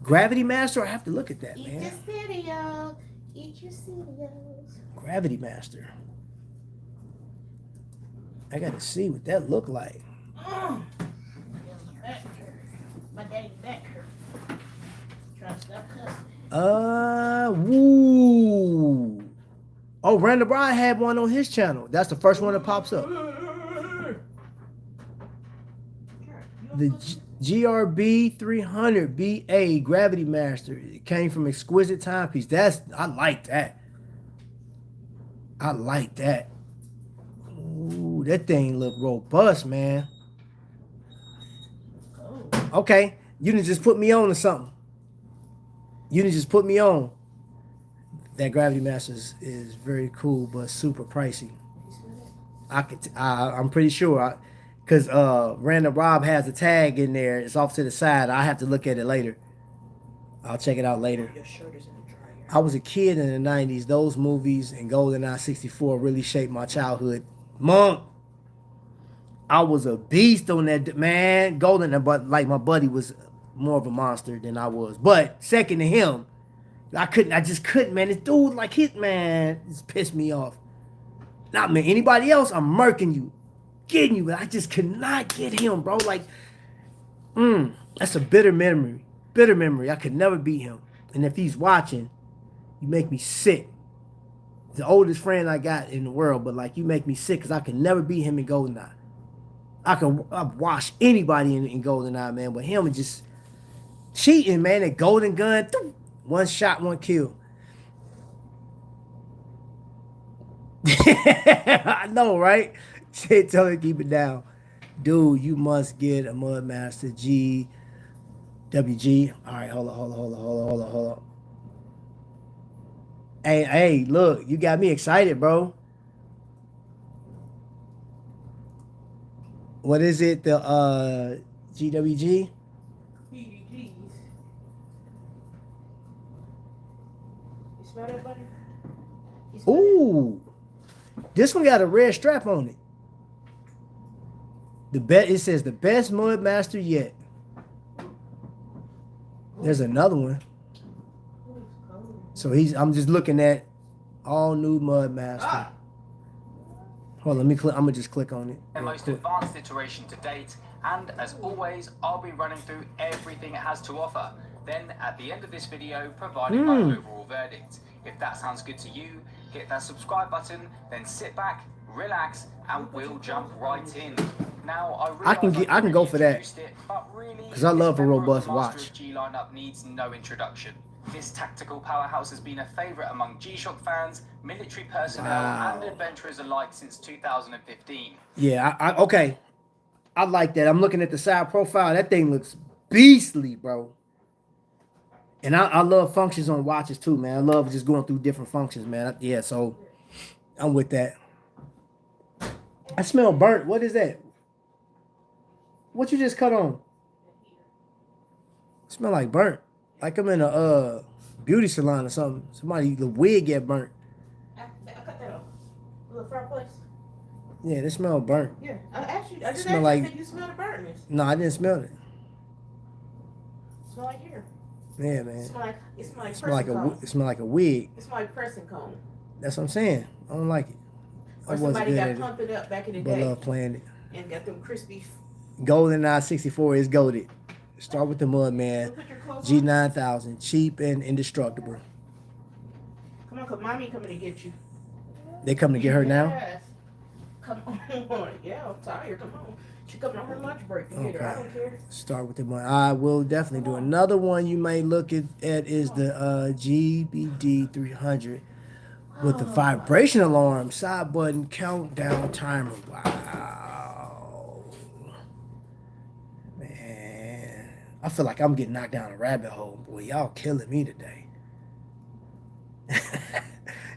Gravity Master, I have to look at that, man. Eat your cereal. Eat your cereals. Gravity Master. I gotta see what that look like. My daddy back hurt. Trying to stop cussing. Woo. Oh, Randall Bryan had one on his channel. That's the first one that pops up. The GRB 300 BA Gravity Master. It came from Exquisite Timepiece. I like that. I like that. Ooh, that thing look robust, man. Okay, you didn't just put me on to something. You didn't just put me on. That Gravity Master is very cool, but super pricey. I'm pretty sure, because Random Rob has a tag in there. It's off to the side. I have to look at it later. I'll check it out later. Your shirt is in the dryer. I was a kid in the 90s. Those movies and GoldenEye 64 really shaped my childhood. Monk, I was a beast on that, man. GoldenEye, but like my buddy was more of a monster than I was. But second to him, I just couldn't, man. This dude, like, man, just pissed me off. Not me. Anybody else, I'm murking you, getting you, but I just could not get him, bro. Like, that's a bitter memory. Bitter memory. I could never beat him. And if he's watching, you make me sick. The oldest friend I got in the world, but like, you make me sick because I can never beat him in GoldenEye. I've watched anybody in GoldenEye, man, but him just cheating, man. That golden gun, one shot, one kill. I know, right? Tell her to keep it down. Dude, you must get a Mud Master WG. All right, hold on. Hey, look, you got me excited, bro. What is it? The GWG? PGs. You smell that, buddy? Ooh, this one got a red strap on it. It says the best Mud Master yet. There's another one. So I'm just looking at all new Mud Master. Hold on, let me click. I'm gonna just click on it. The most advanced iteration to date, and as always, I'll be running through everything it has to offer. Then at the end of this video, providing my overall verdict. If that sounds good to you, hit that subscribe button, then sit back, relax, and we'll jump right in. Now I can go for that, because I love a robust watch. G lineup needs no introduction. This tactical powerhouse has been a favorite among G-Shock fans, military personnel, and adventurers alike since 2015. Yeah, okay. I like that. I'm looking at the side profile. That thing looks beastly, bro. And I love functions on watches too, man. I love just going through different functions, man. Yeah, so I'm with that. I smell burnt. What is that? What you just cut on? Smell like burnt. Like I'm in a beauty salon or something. Somebody, the wig get burnt. I cut that off. The fireplace. Yeah, they smell burnt. Yeah. I just Smell asked like- you if you smell the burntness. No, I didn't smell it. Smell like hair. Yeah, man. It smell like It smell like it smell like a wig. It smell like pressing cone. That's what I'm saying. I don't like it. I Or wasn't somebody good got at it, pumped it up back in the but day love playing it. and got them crispy. GoldenEye 64 is goated. Start with the mud, man. Put your clothes on. G9000, cheap and indestructible. Come on, cause mommy coming to get you. They coming to get her now? Yes. Come on. Yeah, I'm tired. Come on. She coming on her lunch break to get her. I don't care. Start with the mud. I will definitely do another one. You may look at is the GBD 300 with the vibration alarm, side button, countdown timer. Wow, man, I feel like I'm getting knocked down a rabbit hole. Boy, y'all killing me today.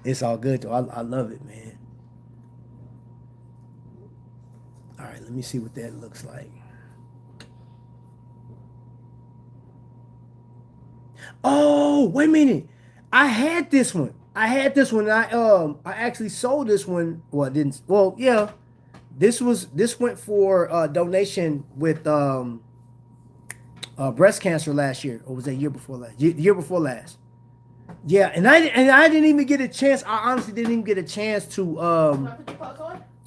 It's all good though. I love it, man. All right, let me see what that looks like. Oh, wait a minute. I had this one. I actually sold this one. Well, I didn't. Well, yeah. This went for donation with breast cancer last year, or was that year before last? Year before last. Yeah, and I didn't even get a chance. I honestly didn't even get a chance to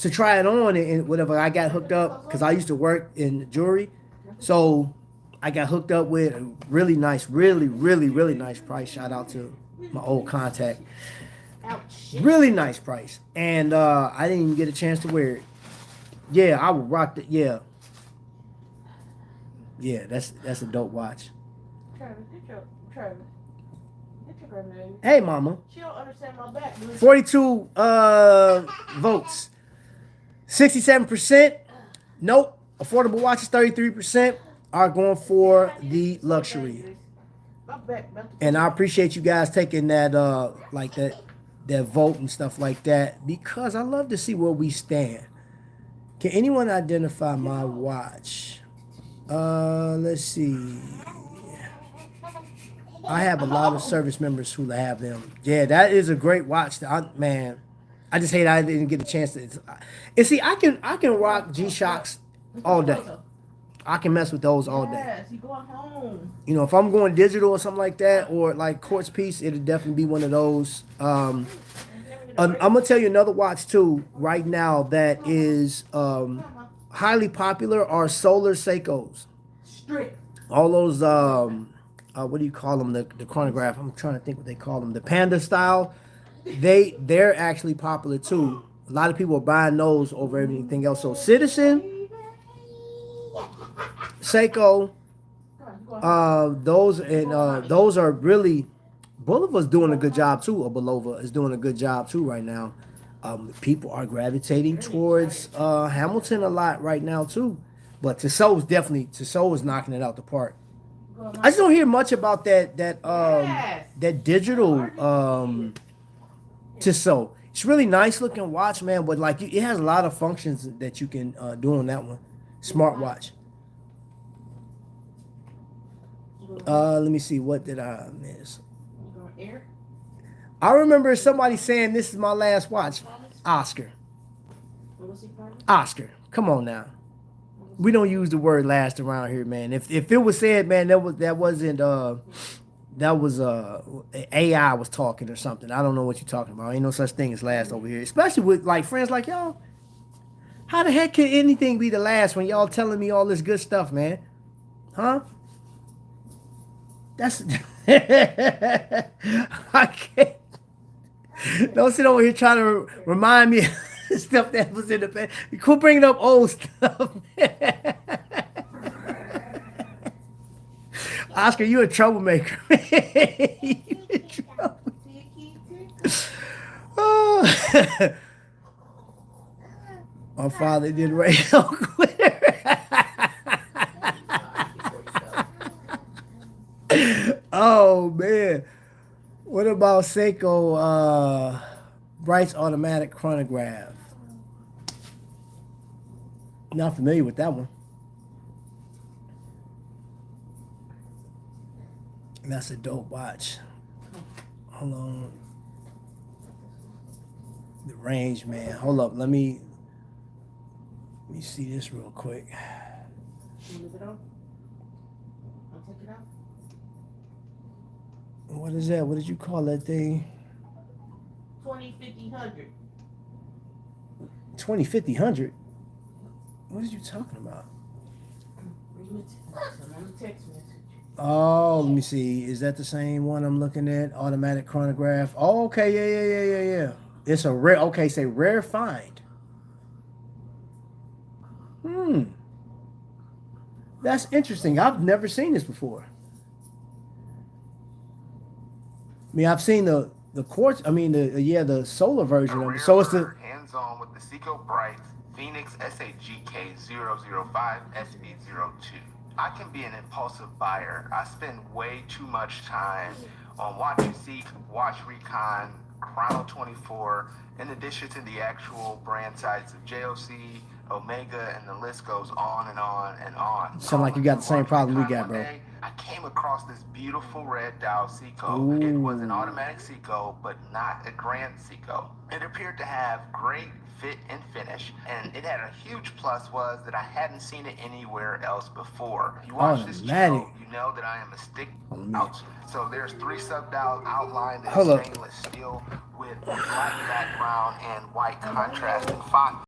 try it on and whatever. I got hooked up because I used to work in jewelry, so I got hooked up with a really nice, really nice price. Shout out to my old contact. Really nice price, and I didn't even get a chance to wear it. Yeah, I would rock it. Yeah, that's a dope watch. Travis, get your grandma. Hey, mama. She don't understand my back. 42 votes. 67%. Nope. Affordable watches, 33% are going for the luxury. My back. And I appreciate you guys taking that like that vote and stuff like that, because I love to see where we stand. Can anyone identify my watch? Let's see. I have a lot of service members who have them. Yeah, that is a great watch. Man, I just hate I didn't get a chance to. And see, I can rock G-Shocks all day. I can mess with those all day. Yes, you going home. You know, if I'm going digital or something like that, or like quartz piece, it'll definitely be one of those. I'm gonna tell you another watch too right now that is highly popular are solar Seikos. Strict. All those what do you call them? The chronograph. I'm trying to think what they call them. The panda style. They're actually popular too. A lot of people are buying those over everything else. So Citizen, Seiko, those are really. BULOVA's doing a good job too. Or BULOVA is doing a good job too right now. People are gravitating towards Hamilton a lot right now too. But Tissot is knocking it out the park. I just don't hear much about that digital Tissot. It's really nice looking watch, man, but like it has a lot of functions that you can do on that one. Smartwatch. Let me see, what did I miss? I remember somebody saying this is my last watch. Oscar. Come on now. We don't use the word last around here, man. If it was said, man, that was AI was talking or something. I don't know what you're talking about. Ain't no such thing as last over here. Especially with like friends like y'all. How the heck can anything be the last when y'all telling me all this good stuff, man? Huh? That's I can't. Don't sit over here trying to remind me of stuff that was in the past. Quit bringing up old stuff. Oscar, you a troublemaker. You a troublemaker. My father did radio quitter. Oh man. What about Seiko Bright's automatic chronograph? Not familiar with that one. That's a dope watch. Hold on. The range, man. Hold up. Let me see this real quick. You leave it on? I'll take it out. What is that? What did you call that thing? 20, 50, 100. 20, 50, 100? What are you talking about? I'm on the text message. Oh, let me see. Is that the same one I'm looking at? Automatic chronograph. Oh, okay. Yeah. It's a rare. Okay, say rare find. That's interesting. I've never seen this before. I mean, I've seen the quartz. I mean, the solar version of it. So it's the hands-on with the Seiko Bright Phoenix SAGK005SB02. I can be an impulsive buyer. I spend way too much time on Watch and Seek, Watch Recon, Chrono 24, in addition to the actual brand sites of JOC, Omega, and the list goes on and on and on. Sound like you got the same problem we got, bro. I came across this beautiful red dial Seiko. It was an automatic Seiko, but not a grand Seiko. It appeared to have great fit and finish, and it had a huge plus was that I hadn't seen it anywhere else before. You watch this channel, you know that I am a stick out. So there's 3 sub-dials outlined in stainless steel with black background and white contrast and font.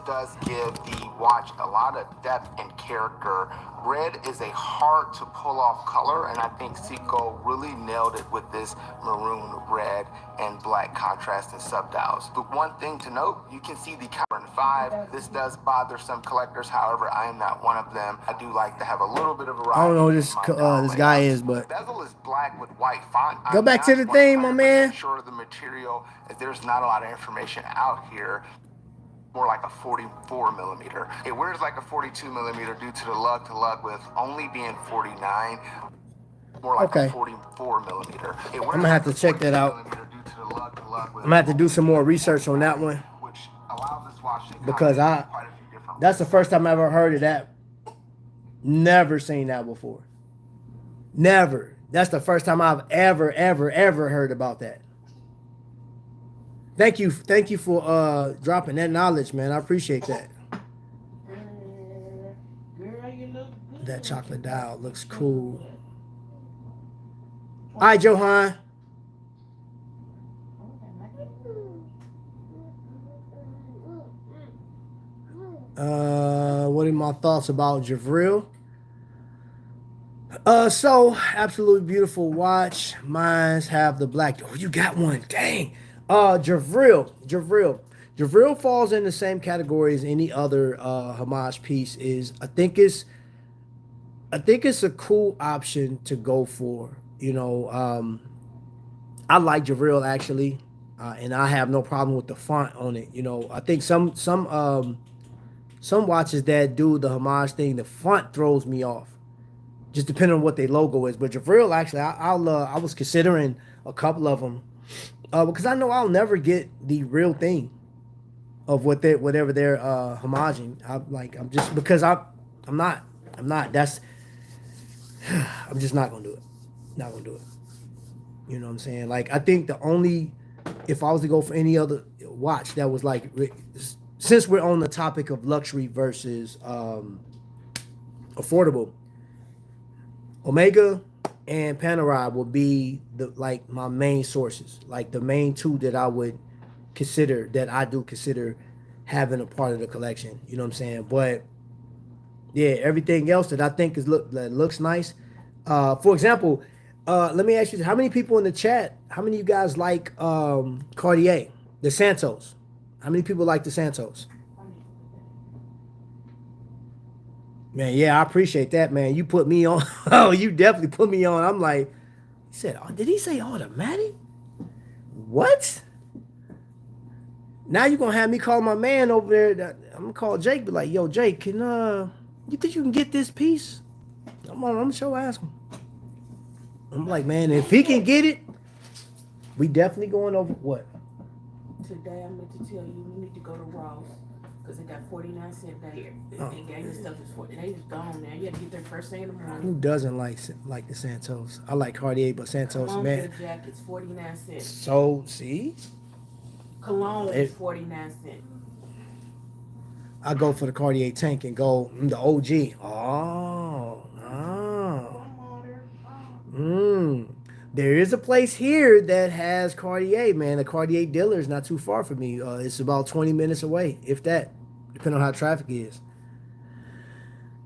Does give the watch a lot of depth and character. Red is a hard to pull off color, and I think Seiko really nailed it with this maroon, red, and black contrast and subdials. But one thing to note, you can see the Carbon 5. This does bother some collectors, however, I am not one of them. I do like to have a little bit of variety. I don't know who this guy is, but bezel is black with white font. Go back to the thing, my man. Sure of the material, as there's not a lot of information out here. More like a 44 millimeter. It wears like a 42 millimeter due to the lug to lug with only being 49. More like a 44 millimeter. I'm gonna have to check that out. I'm gonna have to do some more research on that one, because that's the first time I ever heard of that. Never seen that before. Never. That's the first time I've ever heard about that. Thank you for dropping that knowledge, man. I appreciate that. Girl, you look good. That chocolate dial looks cool. All right, Johan. What are my thoughts about Javril? So absolutely beautiful watch. Mines have the black. Oh, you got one. Dang. Javril falls in the same category as any other Homage piece. I think it's a cool option to go for. You know, I like Javril actually, and I have no problem with the font on it. You know, I think some watches that do the Homage thing, the font throws me off, just depending on what their logo is. But Javril actually, I was considering a couple of them. Because I know I'll never get the real thing of whatever they're homaging. I'm just not gonna do it. Not gonna do it. You know what I'm saying? Like, I think if I was to go for any other watch that was like, since we're on the topic of luxury versus affordable, Omega and Panerai will be my main sources, like the main 2 that I do consider having a part of the collection. You know what I'm saying? But yeah, everything else that I think that looks nice. For example, let me ask you, how many people in the chat? How many of you guys like Cartier, the Santos? How many people like the Santos? Man, yeah, I appreciate that, man. You put me on. Oh, you definitely put me on. I'm like, did he say automatic? What? Now you're going to have me call my man over there. I'm going to call Jake, be like, yo, Jake, you think you can get this piece? I'm going to show ask him. I'm like, man, if he can get it, we definitely going over what? Today I meant to tell you, you need to go to Ross. Because they got 49 cents there. Oh. They gave the stuff is 40. They just gone now. You had to get there first thing in the morning. Who doesn't like the Santos? I like Cartier, but Santos, Cologne man. jackets, 49 cents. So see, Cologne is 49 cents. I go for the Cartier tank and go the OG. Oh. There is a place here that has Cartier, man. The Cartier dealer is not too far from me. It's about 20 minutes away, if that, depending on how traffic is.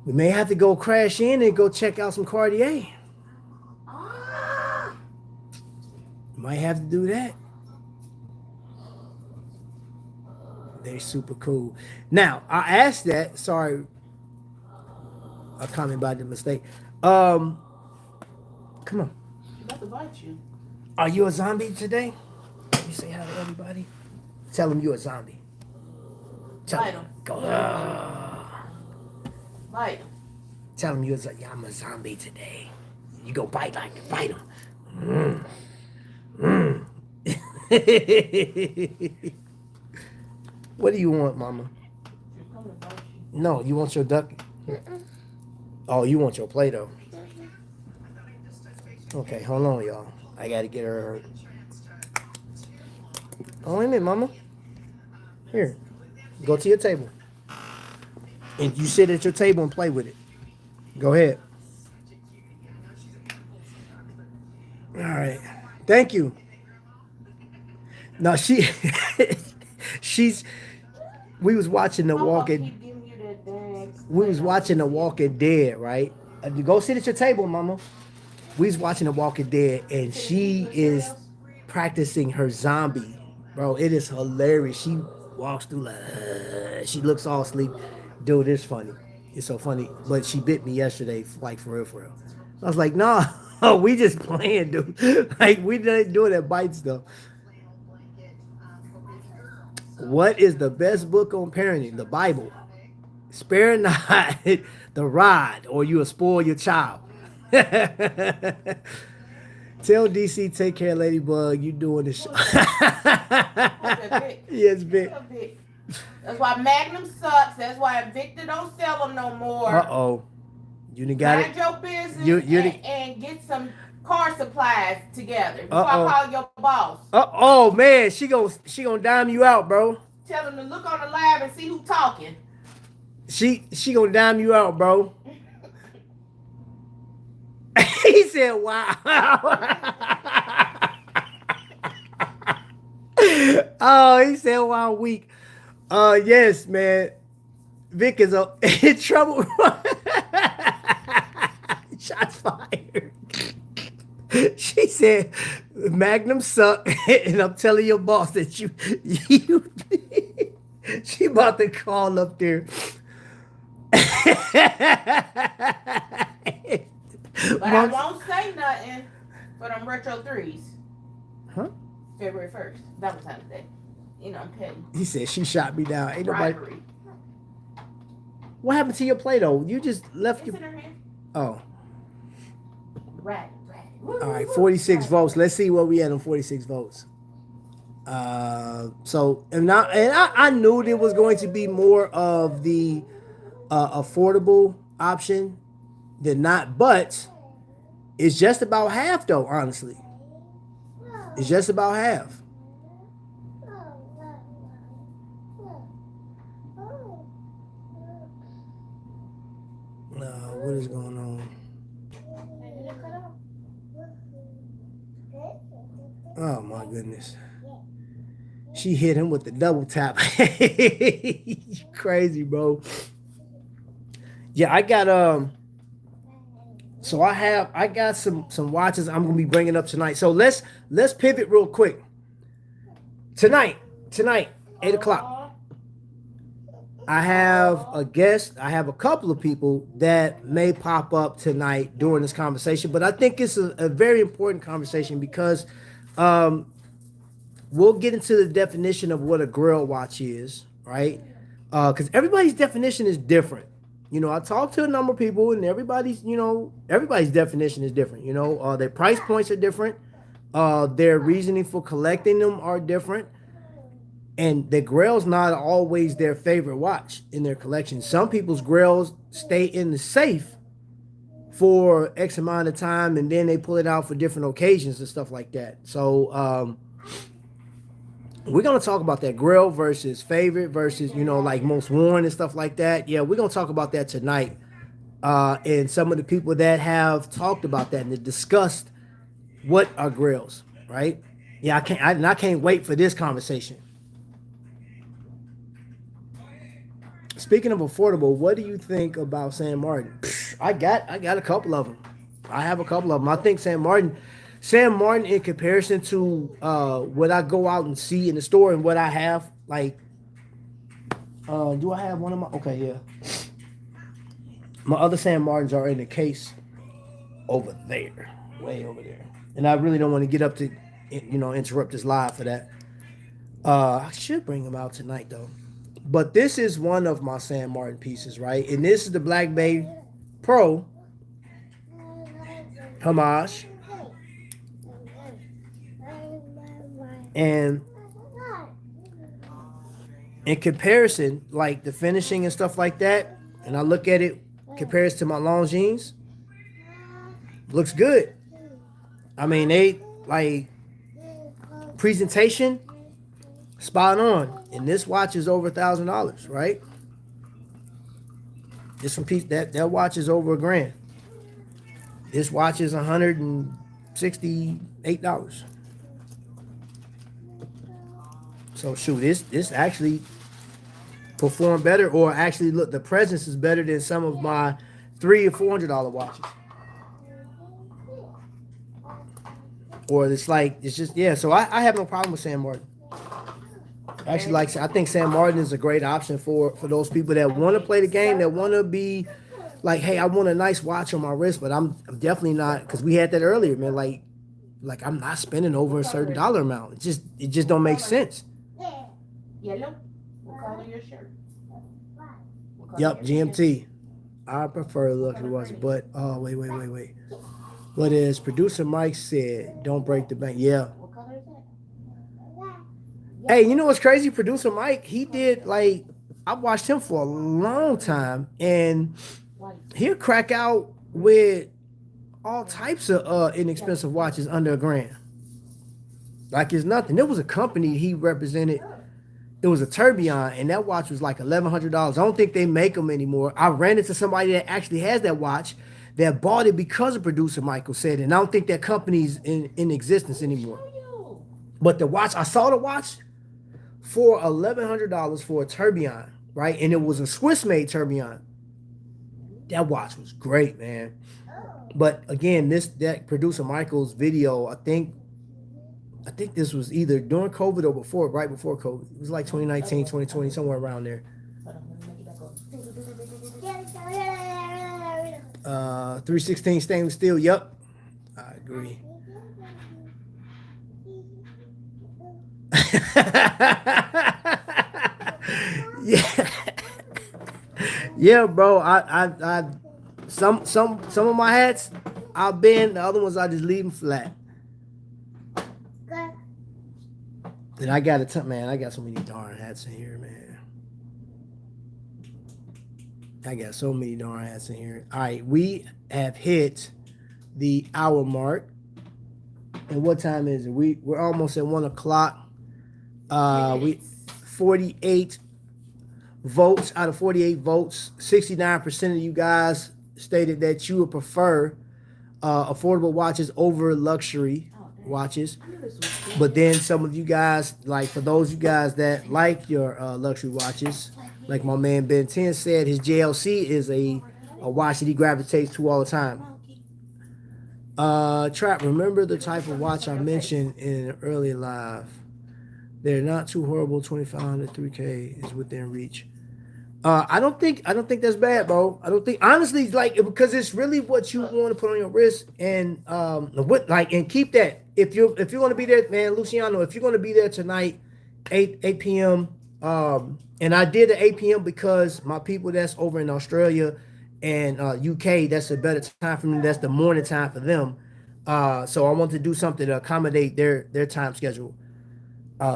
We may have to go crash in and go check out some Cartier. Might have to do that. They're super cool. Now, I asked that. Sorry, a comment about the mistake. Come on. About to bite you. Are you a zombie today? You say hi to everybody. Tell them you're a zombie. Tell Bite them. him. Go. Bite him. Tell them you're yeah, I'm a zombie today. You go bite him. What do you want, Mama? No, you want your duck? Oh, you want your Play-Doh. Okay, hold on, y'all. I gotta get her. Oh, wait a minute, Mama. Here, go to your table. And you sit at your table and play with it. Go ahead. All right. Thank you. No, we was watching The Walking. We was watching The Walking Dead, right? Go sit at your table, Mama. We was watching The Walking Dead, and she is practicing her zombie, bro. It is hilarious. She walks through like, she looks all asleep. Dude, it's funny. It's so funny. But she bit me yesterday, like for real. I was like, nah, we just playing, dude. Like we didn't do that bite stuff. What is the best book on parenting? The Bible. Spare not the rod, or you will spoil your child. Tell DC take care, Ladybug. You doing this? Yes, Vic. That's why Magnum sucks. That's why Victor don't sell them no more. You done got Mind your business and get some car supplies together before I call your boss. Man, she gonna dime you out, bro. Tell him to look on the live and see who talking. She gonna dime you out, bro. He said, "Wow." Oh, he said, "Wow, weak." Yes, man. Vic is in trouble. Shots fired. She said, "Magnum suck," and I'm telling your boss that you she about to call up there. But I won't say nothing for them retro 3s. Huh? February 1st. Valentine's Day. You know, I'm petty. He said she shot me down. Ain't nobody. Bribery. What happened to your Play-Doh? You just left It's your. in her hand. Oh. Right. All right, 46 votes. Let's see where we at on 46 votes. So I knew there was going to be more of the affordable option than not, but it's just about half though, honestly. It's just about half. What is going on? Oh my goodness. She hit him with the double tap. Crazy, bro. Yeah, I got so I got some watches I'm gonna be bringing up tonight. So let's pivot real quick. Tonight, 8 o'clock. I have a guest. I have a couple of people that may pop up tonight during this conversation, but I think it's a very important conversation because we'll get into the definition of what a grail watch is, right? Because everybody's definition is different. You know, I talked to a number of people, and everybody's definition is different. You know, their price points are different. Their reasoning for collecting them are different. And the grail's not always their favorite watch in their collection. Some people's grails stay in the safe for X amount of time, and then they pull it out for different occasions and stuff like that. So we're going to talk about that grail versus favorite versus, like most worn and stuff like that. Yeah, we're going to talk about that tonight. And some of the people that have talked about that and discussed what are grails, right? Yeah, I can't wait for this conversation. Speaking of affordable, what do you think about San Martin? I got a couple of them. I have a couple of them. I think San Martin in comparison to what I go out and see in the store and what I have, like, do I have one of my? Okay, yeah. My other San Martins are in the case over there, way over there. And I really don't want to get up to, interrupt this live for that. I should bring them out tonight, though. But this is one of my San Martin pieces, right? And this is the Black Bay Pro Homage. And in comparison, like the finishing and stuff like that, and I look at it, compares to my Longines, looks good. I mean, they, like, presentation, spot on. And this watch is over $1,000, right? This one piece, that watch is over $1,000. This watch is $168. So shoot, this actually performed better, or actually look, the presence is better than some of my $300 or $400 watches. Or it's just, yeah. So I have no problem with San Martin. Actually, I think San Martin is a great option for those people that want to play the game, that want to be like, hey, I want a nice watch on my wrist, but I'm definitely not, because we had that earlier, man. Like I'm not spending over a certain dollar amount. It just don't make sense. Yellow. What color your shirt? Yep, GMT. I prefer luxury watches, but wait. What is producer Mike said? Don't break the bank. Yeah. What color is that? Hey, you know what's crazy? Producer Mike, he did, like, I watched him for a long time, and he'll crack out with all types of inexpensive watches under $1,000. Like it's nothing. There was a company he represented. It was a Tourbillon, and that watch was like $1,100. I don't think they make them anymore. I ran into somebody that actually has that watch that bought it because of producer Michael said it. And I don't think that company's in existence anymore. But the watch, I saw the watch for $1,100 for a Tourbillon, right? And it was a Swiss-made Tourbillon. That watch was great, man. But again, that producer Michael's video, I think this was either during COVID or right before COVID. It was like 2019, 2020, somewhere around there. 316 stainless steel. Yep, I agree. Yeah, bro. I some of my hats I'll bend. The other ones I just leave them flat. And I got I got so many darn hats in here, man. I got so many darn hats in here. All right, we have hit the hour mark. And what time is it? We're almost at 1 o'clock. We 48 votes out of 48 votes. 69% of you guys stated that you would prefer affordable watches over luxury watches. But then some of you guys, like for those of you guys that like your luxury watches, like my man Ben 10 said, his JLC is a watch that he gravitates to all the time. Trap, remember the type of watch I mentioned in an early live? They're not too horrible. 2,500, 3K is within reach. I don't think that's bad, bro. I don't think, honestly, like, because it's really what you want to put on your wrist, and and keep that. If you're going to be there, man, Luciano, if you're going to be there tonight, 8 p.m. And I did the 8 p.m. because my people that's over in Australia and UK, that's a better time for me. That's the morning time for them. So I want to do something to accommodate their time schedule.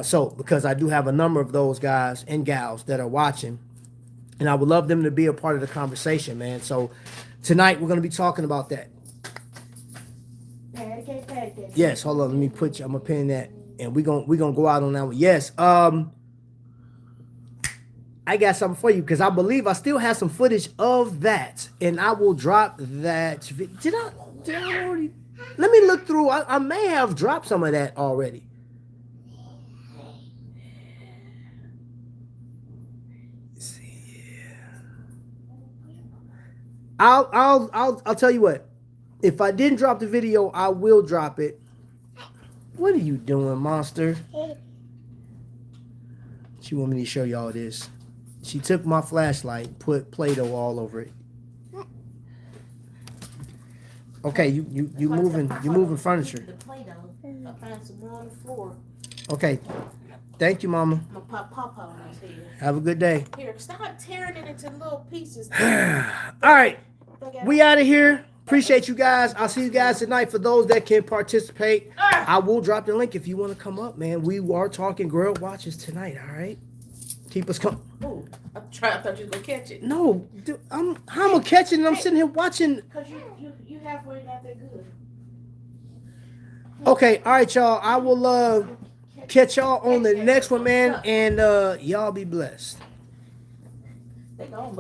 So because I do have a number of those guys and gals that are watching, and I would love them to be a part of the conversation, man. So tonight we're going to be talking about that. Yes, hold on. Let me put you. I'm gonna pin that, and we're gonna go out on that one. Yes. I got something for you because I believe I still have some footage of that, and I will drop that. Did I already? Let me look through. I may have dropped some of that already. Let's see. I'll tell you what. If I didn't drop the video, I will drop it. What are you doing, monster? She want me to show y'all this. She took my flashlight, put Play-Doh all over it. Okay, you moving furniture. The Play-Doh. I found some more on the floor. Okay, thank you, Mama. I'm gonna pop on his head. Have a good day. Here, stop tearing it into little pieces. All right, we out of here. Appreciate you guys. I'll see you guys tonight. For those that can participate, I will drop the link if you want to come up, man. We are talking grill watches tonight. All right, keep us coming. Oh, I thought you was gonna catch it. No, dude, how am I gonna catch it? And I'm sitting here watching. Cause you halfway not that good. Okay, all right, y'all. I will catch y'all on the next one, man. And y'all be blessed. They gone,